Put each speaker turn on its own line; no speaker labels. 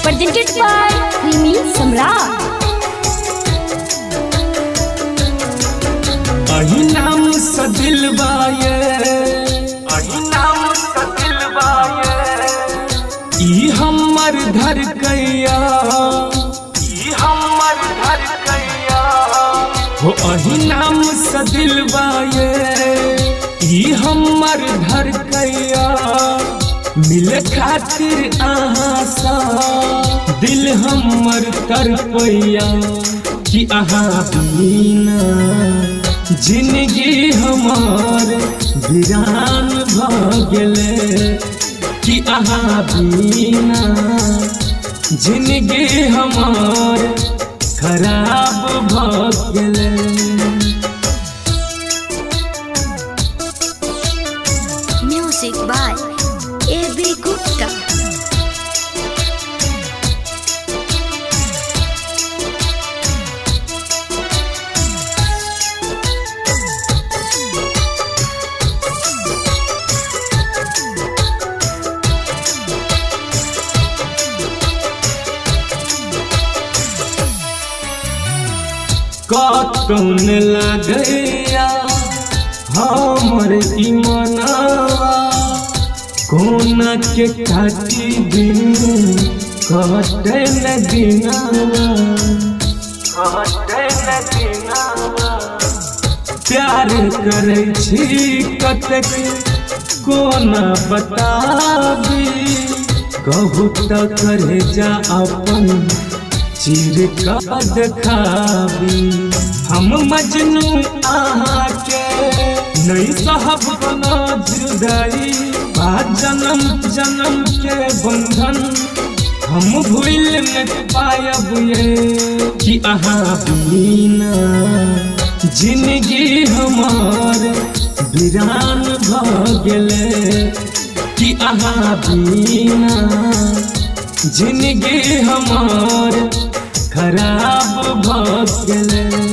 presented by Creamy Samrat।
अही नाम सा दिलवाये, अही नाम सा दिलवाये, ई हमर धड़कैया, ई हमर धड़कैया, हो अही नाम सा दिलवाये, ई हमर धड़कैया, मिले खातिर आहाँ सा दिल हमर तरपैया, कि आहाँ बिना जिंदगी हमार वीरान भ गेले, कि आहाँ बिना जिंदगी हमार खराब भ गेले।
Music by A.B. Gupta।
कौन लगैया हमर ई मनवा, कोना के काटी दिन कटे न दिनावा, कटे न दिनावा, प्यार करे छी कतेक कोना बताबी, कहू त करे जा अपन चीर का देखाबी, हम मजनू आहा के नहीं सहब बना जुदाई, बा जन्म जन्म के बंधन हम भूल न पायब ये, कि आहाँ बिना जिंदगी हमार वीरान भ गेले, कि आहाँ बिना जिंदगी हमार खराब भ गेले।